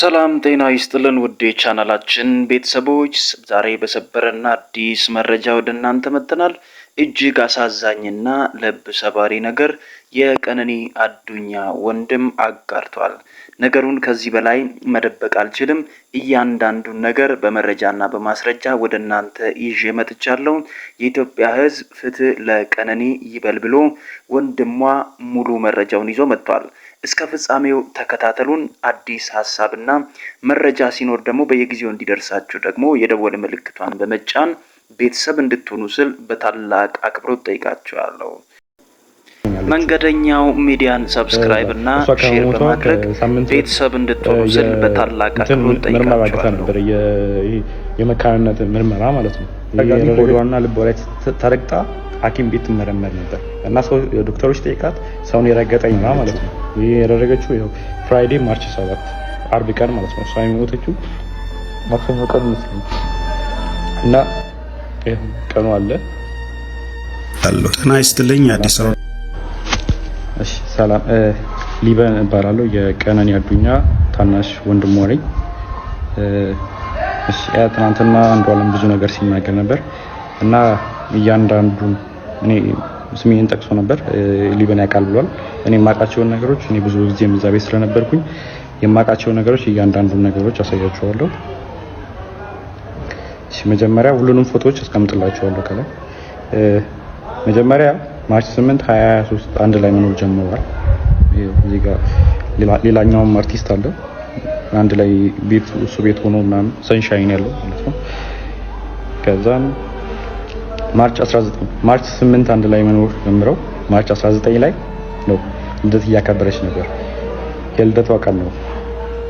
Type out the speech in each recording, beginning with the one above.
ሰላም ጤና ይስጥልን ውድ ቻናላችን ቤተሰቦች፣ ዛሬ በሰበረና አዲስ መረጃ ወደ እናንተ መጥተናል። እጅግ አሳዛኝና ልብ ሰባሪ ነገር የቀነኒ አዱኛ ወንድም አጋርቷል። ነገሩን ከዚህ በላይ መደበቅ አልችልም። እያንዳንዱን ነገር በመረጃና በማስረጃ ወደ እናንተ ይዤ መጥቻለሁ። የኢትዮጵያ ሕዝብ ፍትህ ለቀነኒ ይበል ብሎ ወንድሟ ሙሉ መረጃውን ይዞ መጥቷል። እስከ ፍጻሜው ተከታተሉን። አዲስ ሀሳብና መረጃ ሲኖር ደግሞ በየጊዜው እንዲደርሳችሁ ደግሞ የደወል ምልክቷን በመጫን ቤተሰብ እንድትሆኑ ስል በታላቅ አክብሮት ጠይቃችኋለሁ። መንገደኛው ሚዲያን ሰብስክራይብ እና ሼር በማድረግ ቤተሰብ እንድትሆኑ ስል በታላቅ አክብሮት ጠይቃችኋለሁ። የመካንነት ምርመራ ማለት ነው። ወደዋና ልቧ ላይ ተረግጣ ሐኪም ቤት መረመር ነበር እና ሰው ዶክተሮች ጠይቃት ሰውን የረገጠኝ ነው ማለት ነው። ይሄ ያደረገችው ይሄው ፍራይዴ ማርች 7 አርብ ቀን ማለት ነው። እሷ የሞተችው ማክሰኞ ቀን መስሎኝ እና ይሄ ቀኑ አለ አሎ ጤና ይስጥልኝ። አዲስ አበባ እሺ፣ ሰላም ሊበን እባላለሁ። የቀነኒ አዱኛ ታናሽ ወንድሟ ነኝ። እሺ፣ ትናንትና አንዷለም ብዙ ነገር ሲናገር ነበር እና እያንዳንዱ እኔ ስሜን ጠቅሶ ነበር። ሊበን ያውቃል ብሏል። እኔ የማውቃቸውን ነገሮች እኔ ብዙ ጊዜ እዛ ቤት ስለነበርኩኝ የማውቃቸውን ነገሮች እያንዳንዱን ነገሮች አሳያችኋለሁ። እሺ፣ መጀመሪያ ሁሉንም ፎቶዎች አስቀምጥላችኋለሁ ከላይ። መጀመሪያ ማርች 8 2023 አንድ ላይ መኖር ጀምረዋል። እዚህ ጋር ሌላኛውም አርቲስት አለ አንድ ላይ ቤት እሱ ቤት ሆኖ ምናምን ሰንሻይን ያለው ማለት ነው። ከዛን ማርች 8 አንድ ላይ መኖር ጀምረው ማርች 19 ላይ ነው ልደት እያከበረች ነበር። የልደቷ ቀን ነው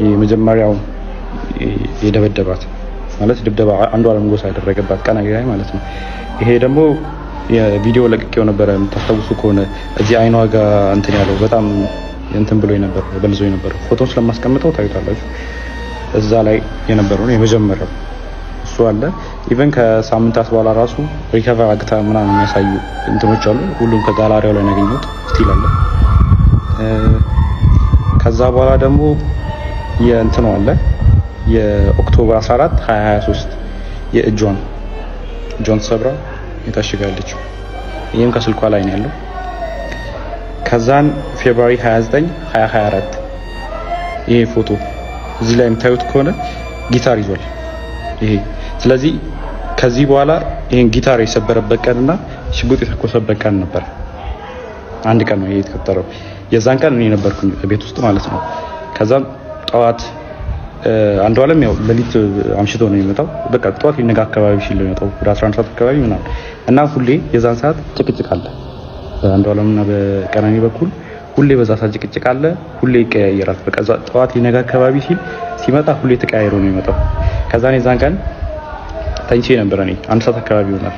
የመጀመሪያው የደበደባት ማለት ድብደባ አንዷለም ጎሳ ያደረገባት ቀን ላይ ማለት ነው። ይሄ ደግሞ የቪዲዮ ለቅቄው ነበር የምታስታውሱ ከሆነ እዚህ አይኗ ጋር እንትን ያለው በጣም እንትን ብሎ ነበር በልዞ ነበር። ፎቶን ስለማስቀምጠው ታዩታላችሁ። እዛ ላይ የነበረው የመጀመሪያው እሱ አለ። ኢቨን ከሳምንታት በኋላ ራሱ ሪከቨር አግታ ምናምን የሚያሳዩ እንትኖች አሉ። ሁሉም ከጋላሪያው ላይ ያገኙት ስቲል አለ። ከዛ በኋላ ደግሞ የእንትኑ አለ የኦክቶበር 14 2023 የእጇን ሰብራ የታሽጋለች። ይሄም ከስልኳ ላይ ነው ያለው። ከዛን ፌብሩዋሪ 29 2024 ይሄ ፎቶ እዚህ ላይ የምታዩት ከሆነ ጊታር ይዟል ይሄ። ስለዚህ ከዚህ በኋላ ይሄን ጊታር የሰበረበት ቀንና ሽጉጥ የተኮሰበት ቀን ነበር። አንድ ቀን ነው ይሄ የተከተረው። የዛን ቀን እኔ ነበርኩኝ ቤት ውስጥ ማለት ነው። ከዛም ጠዋት አንዷለም ያው ለሊት አምሽቶ ነው የሚመጣው። በቃ ጠዋት ሊነጋ አካባቢ ሲል ነው የሚመጣው ወደ 11 ሰዓት አካባቢ ምናምን እና ሁሌ የዛን ሰዓት ጭቅጭቅ አለ በአንዷለምና በቀነኒ በኩል ሁሌ በዛ ሰዓት ጭቅጭቅ አለ። ሁሌ ይቀያየራል። በቃ ጠዋት ሊነጋ አካባቢ ሲመጣ ሁሌ ተቀያይሮ ነው የሚመጣው። ከዛን የዛን ቀን ተኝቼ ነበር። እኔ አንድ ሰዓት አካባቢ ይሆናል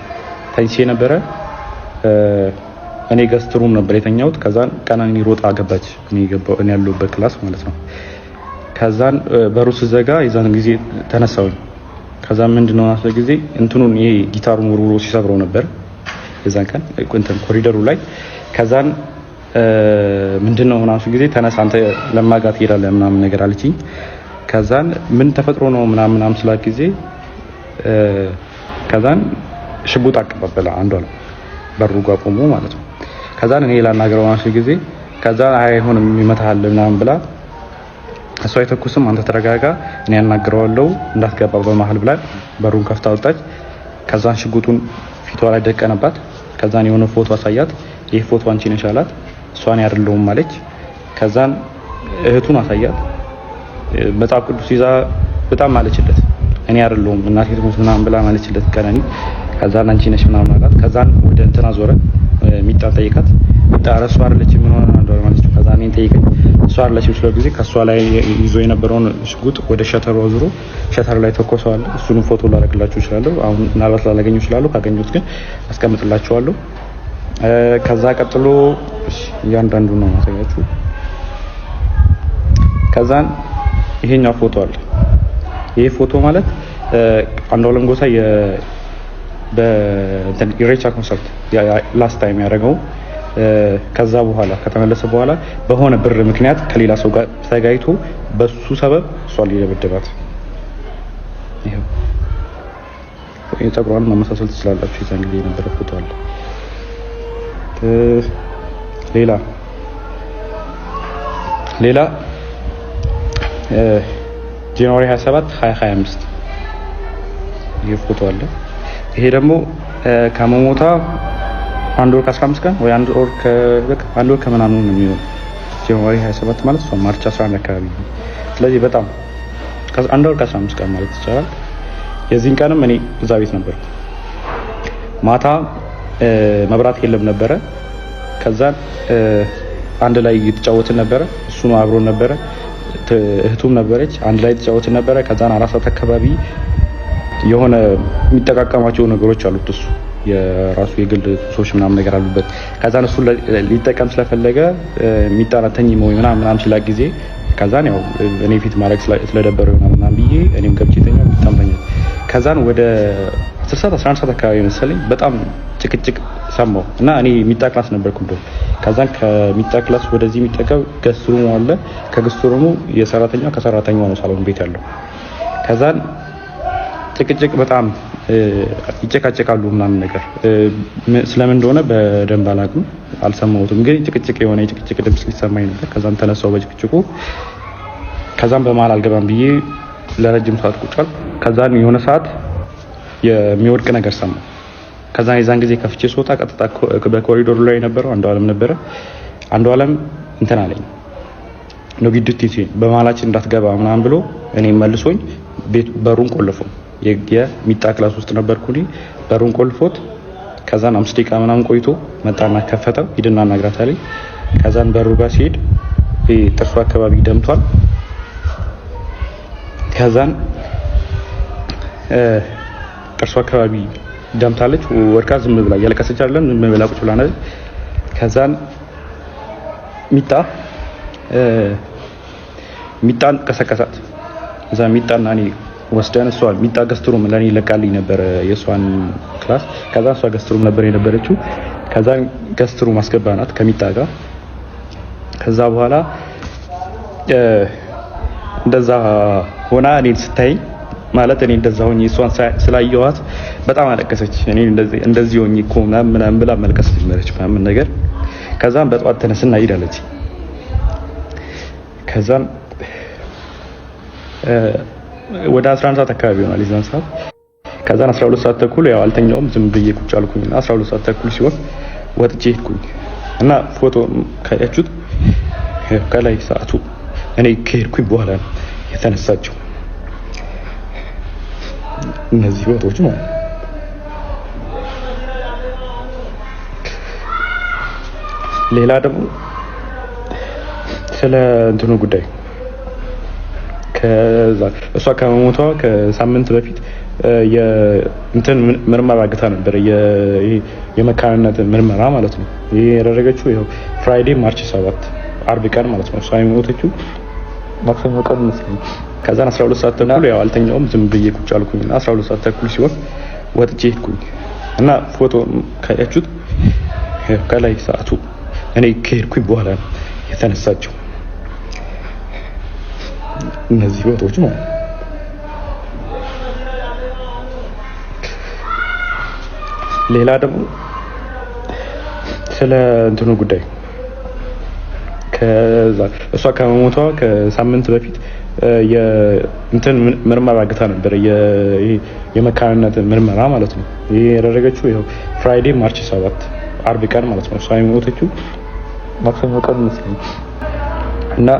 ተኝቼ ነበረ። እኔ ገስት ሩም ነበር የተኛሁት። ከዛን ቀነኒ ሮጣ ገባች። እኔ ያለሁበት ክላስ ማለት ነው። ከዛን በሩ ሲዘጋ የዛን ጊዜ ተነሳሁኝ። ከዛን ምንድነው አስለ ጊዜ እንትኑን ይሄ ጊታሩን ወርውሮ ሲሰብረው ነበር የዛን ቀን እንትን ኮሪደሩ ላይ። ከዛን ምንድነው ሆናሱ ጊዜ ተነሳ አንተ ለማጋት ይሄዳለህ ምናምን ነገር አለችኝ። ከዛን ምን ተፈጥሮ ነው ምናምን ስላት ጊዜ ከዛን ሽጉጥ አቀባበለ አንዷለም በሩ ጋር ቆሞ ማለት ነው። ከዛን እኔ ላናገረው ሆናሱ ጊዜ ከዛን አይሆንም ይመታሃል ምናምን ብላ እሷ አይተኩስም አንተ ተረጋጋ እኔ ያናግረዋለሁ እንዳትገባ በመሃል ብላ በሩን ከፍታ ወጣች። ከዛን ሽጉጡን ፊቷ ላይ ደቀነባት። ከዛን የሆነ ፎቶ አሳያት። ይሄ ፎቶ አንቺ ነሽ አላት። እሷን ያደርለውም ማለች። ከዛን እህቱን አሳያት። መጽሐፍ ቅዱስ ይዛ በጣም ማለችለት። እኔ አይደለሁም እናቴ ትሙት ምናምን ብላ ማለችለት ቀነኒ። ከዛን አንቺ ነሽ ምናምን አላት። ከዛን ወደ እንትና ዞረ ሚጣ ጠይቃት። ሚጣ እሷ አይደለች ምን ሆነ አንዷለም ማለት ነው። ከዛን እኔን ጠይቀኝ እሷ አይደለች ስለ ጊዜ ከሷ ላይ ይዞ የነበረውን ሽጉጥ ወደ ሸተሩ አዙሮ ሸተሩ ላይ ተኮሰዋል። እሱንም ፎቶ ላደርግላችሁ እችላለሁ። አሁን ምናልባት ላገኘው እችላለሁ። ካገኘሁት ግን አስቀምጥላችኋለሁ። ከዛ ቀጥሎ እያንዳንዱ ነው ማሳያችሁ። ከዛን ይሄኛው ፎቶ አለ። ይሄ ፎቶ ማለት አንዷለም ጎሳ በኢሬቻ ኮንሰርት ላስት ታይም ያደረገው ከዛ በኋላ ከተመለሰ በኋላ በሆነ ብር ምክንያት ከሌላ ሰው ጋር ተጋይቶ በሱ ሰበብ እሷን ሊደበድባት ይሄው የፀጉሯን መመሳሰል ትችላላችሁ። የዛን ጊዜ የነበረ ፎቶ አለ። ሌላ ጃንዋሪ 27 2025 ይሄ ፎቶ አለ። ይሄ ደግሞ ከመሞታ አንድ ወር ከ15 ቀን ወይ አንድ ወር ከምናምን ነው የሚሆነው። ጃንዋሪ 27 ማለት ነው ማርች 11 አካባቢ ነው። ስለዚህ በጣም አንድ ወር ከ15 ቀን ማለት ይቻላል። የዚህን ቀንም እኔ እዛ ቤት ነበርኩ። ማታ መብራት የለም ነበረ። ከዛን አንድ ላይ እየተጫወትን ነበረ። እሱ ነው አብሮን ነበረ። እህቱም ነበረች። አንድ ላይ እየተጫወትን ነበረ። ከዛን 4 ሰዓት አካባቢ የሆነ የሚጠቃቀማቸው ነገሮች አሉት። እሱ የራሱ የግል ሱሶች ምናምን ነገር አሉበት። ከዛን እሱ ሊጠቀም ስለፈለገ የሚጣራተኝ ምናምን ሲላ ጊዜ ከዛን ያው እኔ ፊት ማድረግ ስለደበረው ምናምን ብዬ እኔም ገብቼ ተኛው ይታመኛል። ከዛን ወደ 10 ሰዓት 11 ሰዓት አካባቢ መሰለኝ በጣም ጭቅጭቅ ሰማሁ እና እኔ ሚጣ ክላስ ነበርኩ እንደው ከዛን ከሚጣ ክላስ ወደዚህ የሚጠቀው ገስሩሙ አለ። ከገስሩሙ የሰራተኛው ከሰራተኛው ነው ሳሎን ቤት ያለው። ከዛን ጭቅጭቅ በጣም ይጨቃጨቃሉ ምናምን ነገር ስለምን እንደሆነ በደንብ አላውቅም፣ አልሰማሁትም። ግን ጭቅጭቅ የሆነ የጭቅጭቅ ድምጽ ሊሰማኝ ነበር። ከዛን ተነሳው በጭቅጭቁ። ከዛን በመሀል አልገባም ብዬ ለረጅም ሰዓት ቁጭ አልኩ። ከዛን የሆነ ሰዓት የሚወድቅ ነገር ሰማሁ። ከዛን የዛን ጊዜ ከፍቼ ስወጣ ቀጥታ በኮሪዶር ላይ የነበረው አንዱ አለም ነበረ። አንዱ አለም እንትን አለኝ ነው ግድት በመሀላችን እንዳትገባ ምናምን ብሎ እኔ መልሶኝ በሩን ቆልፎ የሚጣ ክላስ ውስጥ ነበርኩ እኔ። በሩን ቆልፎት ከዛን 5 ደቂቃ ምናምን ቆይቶ መጣና ከፈተው ሂድና እናግራት አለኝ። ከዛን በሩ ጋር ሲሄድ ጥርሱ አካባቢ ደምቷል። ከዛን ጥርሱ አካባቢ ደምታለች። ወርቃ ዝም ብላ ያለቀሰች አይደለም፣ ዝም ብላ ቁጭ ብላ ነው። ከዛን ሚጣን ቀሰቀሳት። እዛ ሚጣና እኔ ወስደን እሷ ሚጣ ገስትሩም ለኔ ለቃልኝ ነበር የሷን ክላስ። ከዛ እሷ ገስትሩም ነበር የነበረችው። ከዛ ገስትሩም አስገባናት ከሚጣ ጋር። ከዛ በኋላ እንደዛ ሆና እኔን ስታይ ማለት እኔ እንደዛ ሆኜ እሷን ስላየኋት በጣም አለቀሰች። እኔ እንደዚህ ሆኜ እኮ ምናምን ብላ መልቀስ ጀመረች ምናምን ነገር። ከዛም በጠዋት ተነስና ሄዳለች። ከዛም ወደ 11 ሰዓት አካባቢ ይሆናል የዛን ሰዓት። ከዛን 12 ሰዓት ተኩል ያው አልተኛውም፣ ዝም ብዬ ቁጭ አልኩኝና 12 ሰዓት ተኩል ሲሆን ወጥቼ ሄድኩኝ እና ፎቶ ካያችሁት ከላይ ሰዓቱ እኔ ከሄድኩኝ በኋላ ነው የተነሳቸው እነዚህ ፎቶዎች ነው። ሌላ ደግሞ ስለ እንትኑ ጉዳይ ከዛ እሷ ከመሞቷ ከሳምንት በፊት የእንትን ምርመራ አግታ ነበር፣ የመካንነት ምርመራ ማለት ነው። ይሄ ያደረገችው ያው ፍራይዴ ማርች 7 አርብ ቀን ማለት ነው። እሷ የሞተችው ማክሰኞ ቀን መስለኝ። ከዛን 12 ሰዓት ተኩል ያው አልተኛውም፣ ዝም ብዬ ቁጭ አልኩኝና 12 ሰዓት ተኩል ሲሆን ወጥቼ ሄድኩኝ እና ፎቶ ካያችሁት ከላይ ሰዓቱ እኔ ከሄድኩኝ በኋላ ነው የተነሳቸው እነዚህ ፎቶዎች ነው። ሌላ ደግሞ ስለ እንትኑ ጉዳይ ከዛ እሷ ከመሞቷ ከሳምንት በፊት የእንትን ምርመራ አግታ ነበር፣ የመካንነት ምርመራ ማለት ነው። ይሄ ያደረገችው ያው ፍራይዴ ማርች 7 አርብ ቀን ማለት ነው። እሷ የሞተችው ማክሰኞ ቀን መስለኝ እና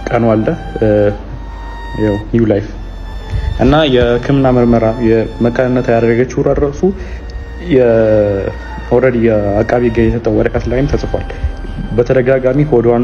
ቀኑ አለ ያው ኒው ላይፍ እና የሕክምና ምርመራ የመካንነት ያደረገችው ራሱ ኦልሬዲ የአቃቢ ሕግ የሰጠው ወረቀት ላይም ተጽፏል። በተደጋጋሚ ሆዷን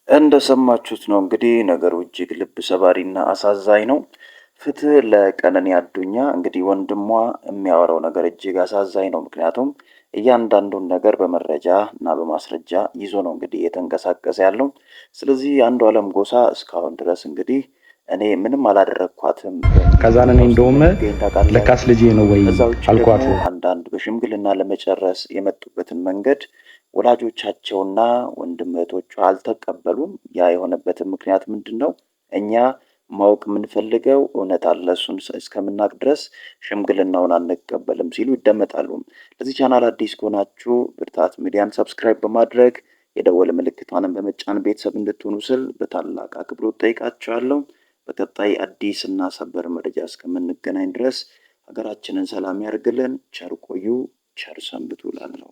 እንደሰማችሁት ነው እንግዲህ ነገሩ እጅግ ልብ ሰባሪና አሳዛኝ ነው። ፍትህ ለቀነኒ አዱኛ። እንግዲህ ወንድሟ የሚያወራው ነገር እጅግ አሳዛኝ ነው። ምክንያቱም እያንዳንዱን ነገር በመረጃ እና በማስረጃ ይዞ ነው እንግዲህ እየተንቀሳቀሰ ያለው። ስለዚህ አንዱዓለም ጎሳ እስካሁን ድረስ እንግዲህ እኔ ምንም አላደረግኳትም። ከዛን እኔ እንደውም ለካስ ልጄ ነው ወይ አልኳት። አንዳንድ በሽምግልና ለመጨረስ የመጡበትን መንገድ ወላጆቻቸውና ወንድም እህቶቿ አልተቀበሉም። ያ የሆነበትን ምክንያት ምንድን ነው? እኛ ማወቅ የምንፈልገው እውነት አለ፣ እሱን እስከምናውቅ ድረስ ሽምግልናውን አንቀበልም ሲሉ ይደመጣሉ። ለዚህ ቻናል አዲስ ከሆናችሁ ብርታት ሚዲያን ሰብስክራይብ በማድረግ የደወል ምልክቷንም በመጫን ቤተሰብ እንድትሆኑ ስል በታላቅ አክብሮት ጠይቃችኋለሁ። በቀጣይ አዲስ እና ሰበር መረጃ እስከምንገናኝ ድረስ ሀገራችንን ሰላም ያርግልን። ቸር ቆዩ፣ ቸር ሰንብቱ እላለሁ።